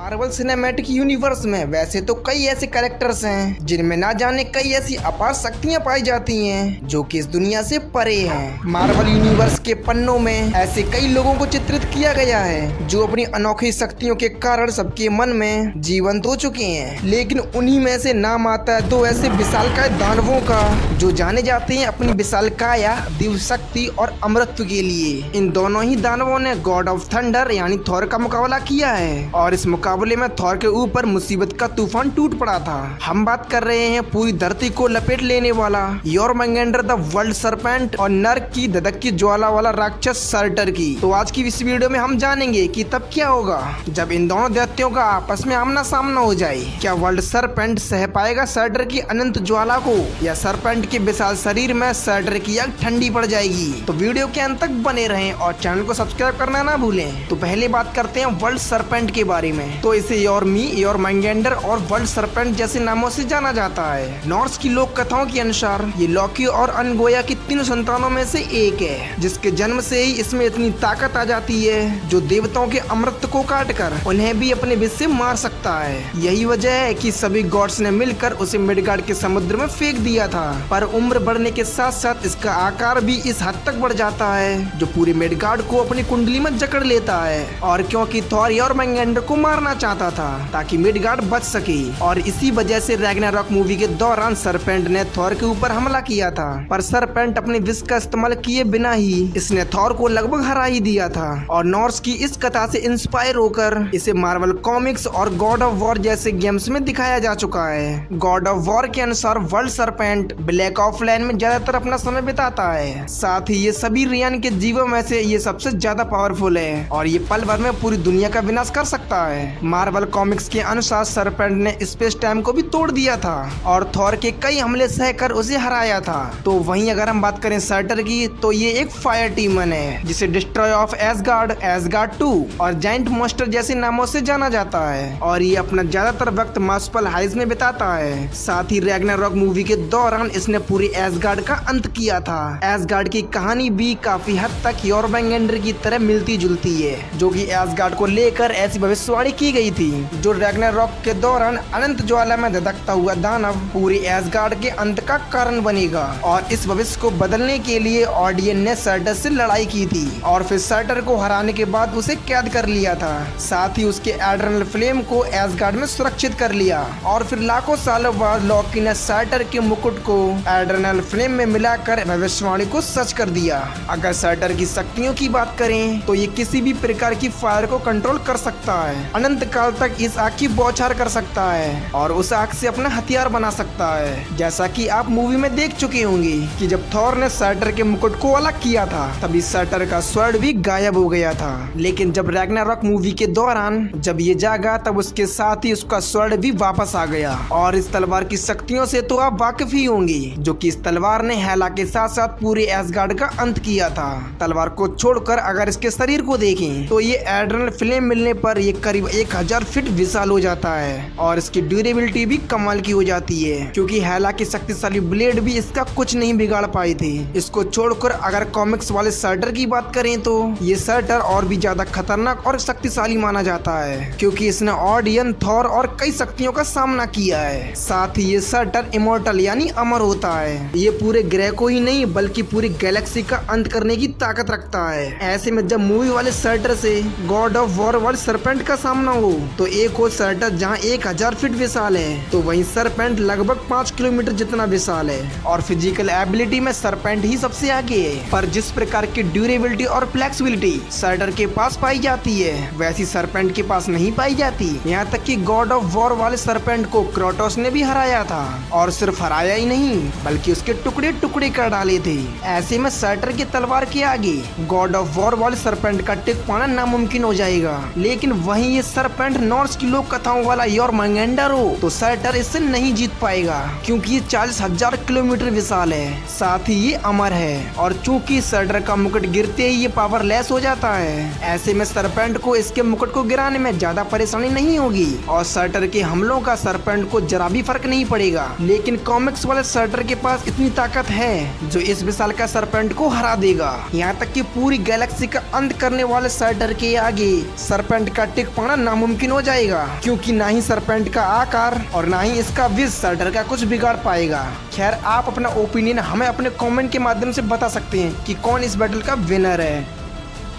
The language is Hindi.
मार्वल सिनेमैटिक यूनिवर्स में वैसे तो कई ऐसे कैरेक्टर्स हैं जिनमें ना जाने कई ऐसी अपार शक्तियां पाई जाती हैं जो कि इस दुनिया से परे हैं। मार्वल यूनिवर्स के पन्नों में ऐसे कई लोगों को चित्रित किया गया है जो अपनी अनोखी शक्तियों के कारण सबके मन में जीवंत हो चुके हैं, लेकिन उन्हीं में से नाम आता है दो ऐसे विशालकाय दानवों का जो जाने जाते हैं अपनी विशालकाया, दिव्य शक्ति और अमरत्व के लिए। इन दोनों ही दानवों ने गॉड ऑफ थंडर यानी थॉर का मुकाबला किया है और इस मुकाबले में थॉर के ऊपर मुसीबत का तूफान टूट पड़ा था। हम बात कर रहे हैं पूरी धरती को लपेट लेने वाला योरमंगेंडर द वर्ल्ड सरपेंट और नर्क की धधकती ज्वाला वाला राक्षस सर्टर की। तो आज की इस वीडियो में हम जानेंगे कि तब क्या होगा जब इन दोनों दैत्यों का आपस में आमना सामना हो जाए। क्या वर्ल्ड सरपेंट सह पाएगा सर्टर की अनंत ज्वाला को, या सरपेंट के विशाल शरीर में सर्टर की आग ठंडी पड़ जाएगी। तो वीडियो के अंत तक बने रहें और चैनल को सब्सक्राइब करना ना भूलें। तो पहले बात करते हैं वर्ल्ड सरपेंट के बारे में। तो इसे योरमंगेंडर और वर्ल्ड सरपेंट जैसे नामों से जाना जाता है। नॉर्स की लोक कथाओं के अनुसार ये लॉकी और अनगोया की तीन संतानों में से एक है, जिसके जन्म से ही इसमें इतनी ताकत आ जाती है जो देवताओं के अमृत को काटकर उन्हें भी अपने विष से मार सकता है। यही वजह है कि सभी गॉड्स ने मिलकर उसे मिडगार्ड के समुद्र में फेंक दिया था। पर उम्र बढ़ने के साथ साथ इसका आकार भी इस हद तक बढ़ जाता है जो पूरे मिडगार्ड को अपनी कुंडली में जकड़ लेता है। और क्योंकि थॉर योरमंगेंडर को मारना चाहता था ताकि मिडगार्ड बच सके, और इसी वजह से रैग्नारॉक मूवी के दौरान सरपेंट ने थॉर के ऊपर हमला किया था। पर सरपेंट अपने विष का इस्तेमाल किए बिना ही इसने थॉर को लगभग हरा ही दिया था। और नॉर्स की इस कथा से इंस्पायर होकर इसे मार्वल कॉमिक्स और गॉड ऑफ वॉर जैसे गेम्स में दिखाया जा चुका है। गॉड ऑफ वॉर के अनुसार वर्ल्ड सरपेंट ब्लैक ऑफलाइन में ज्यादातर अपना समय बिताता है। साथ ही ये सभी रियान के जीवों में से ये सबसे ज्यादा पावरफुल है और ये पल भर में पूरी दुनिया का विनाश कर सकता है। मार्वल कॉमिक्स के अनुसार सरपेंट ने स्पेस टाइम को भी तोड़ दिया था और थॉर के कई हमले सहकर उसे हराया था। तो वहीं अगर हम बात करें सर्टर की, तो ये एक फायर टीमन है जिसे डिस्ट्रॉय ऑफ एसगार्ड, एसगार्ड 2 और जाइंट मॉन्स्टर जैसे नामों से जाना जाता है। और ये अपना ज्यादातर वक्त मास्पल हाइज में बिताता है। साथ ही रैग्नारॉक मूवी के दौरान इसने पूरी एसगार्ड का अंत किया था। एसगार्ड की कहानी भी काफी हद तक योरमंगेंडर की तरह मिलती जुलती है, जो कि एसगार्ड को लेकर ऐसी भविष्यवाणी की गई थी जो रैग्नारॉक के दौरान अनंत ज्वाला में धधकता हुआ दानव पूरी एसगार्ड के अंत का कारण बनेगा। और इस भविष्य को बदलने के लिए ऑडियन ने सर्टर से लड़ाई की थी और फिर सर्टर को हराने के बाद उसे कैद कर लिया था। साथ ही उसके एड्रेनल फ्लेम को एसगार्ड में सुरक्षित कर लिया और फिर लाखों सालों बाद लॉकी ने सर्टर के मुकुट को एड्रेनल फ्लेम में मिलाकर भविष्यवाणी को सच कर दिया। अगर सर्टर की शक्तियों की बात करें तो ये किसी भी प्रकार की फायर को कंट्रोल कर सकता है, अनंत काल तक इस आग की बौछार कर सकता है और उस आग से अपना हथियार बना सकता है। जैसा कि आप मूवी में देख चुके होंगे कि जब थॉर ने सर्टर के मुकुट को अलग किया था तभी सर्टर का स्वर्ण भी गायब हो गया था। लेकिन जब रैग्नारॉक मूवी के दौरान जब ये जागा तब उसके साथ ही उसका स्वर्ण भी वापस आ गया। और इस तलवार की शक्तियों से तो आप वाकिफ ही होंगे, जो कि इस तलवार ने हेला के साथ साथ पूरे एसगार्ड का अंत किया था। तलवार को छोड़कर अगर इसके शरीर को देखें तो ये एड्रेनल फ्लेम मिलने पर ये करीब 1000 फीट विशाल हो जाता है और इसकी ड्यूरेबिलिटी भी कमाल की हो जाती है, क्योंकि हेला की शक्तिशाली ब्लेड भी इसका कुछ नहीं बिगाड़ पाए थे। इसको छोड़कर अगर कॉमिक्स वाले सर्टर की बात करें तो ये सर्टर और भी ज्यादा खतरनाक और शक्तिशाली माना जाता है, क्योंकि इसने ऑडियन, थॉर और कई शक्तियों का सामना किया है। साथ ही ये सर्टर इमोर्टल यानी अमर होता है। ये पूरे ग्रह को ही नहीं बल्कि पूरी गैलेक्सी का अंत करने की ताकत रखता है। ऐसे में जब मूवी वाले सर्टर से God of war world serpent का सामना हो तो एक हो सर्टर जहां 1000 फीट विशाल है तो वहीं सरपेंट लगभग 5 किलोमीटर जितना विशाल है। और फिजिकल एबिलिटी में सरपेंट ही सबसे आगे है, पर जिस प्रकार की ड्यूरेबिलिटी और फ्लेक्सिबिलिटी सर्टर के पास पाई जाती है वैसी सरपेंट के पास नहीं पाई जाती। यहाँ तक कि गॉड ऑफ वॉर वाले सरपेंट को क्रोटोस ने भी हराया था, और सिर्फ हराया ही नहीं बल्कि उसके टुकड़े टुकड़े कर डाले थे। ऐसे में सर्टर की तलवार के आगे गॉड ऑफ वॉर वाले सरपेंट का टिक पाना नामुमकिन हो जाएगा। लेकिन वहीं ये सरपेंट नॉर्स की लोक कथाओं वाला योरमंगेंडर हो तो सर्टर इससे नहीं जीत पाएगा, क्योंकि ये 40,000 किलोमीटर विशाल है। साथ ही ये अमर है और चूंकि सर्टर का मुकुट गिरते ही ये पावरलेस हो जाता है। ऐसे में सरपेंट को इसके मुकुट को गिराने में ज्यादा परेशानी नहीं होगी और सर्टर के हमलों का सरपेंट को जरा भी फर्क नहीं पड़ेगा। लेकिन कॉमिक्स वाले सर्टर के पास इतनी ताकत है जो इस विशाल का सरपेंट को हरा देगा। यहाँ तक कि पूरी गैलेक्सी का अंत करने वाले सर्टर के आगे सरपेंट का टिक पाना नामुमकिन हो जाएगा, क्योंकि ना ही सरपेंट का आकार और ना ही इसका विज शर्टर का कुछ बिगाड़ पाएगा। खैर, आप अपना ओपिनियन हमें अपने कमेंट के माध्यम से बता सकते हैं कि कौन इस बैटल का विनर है।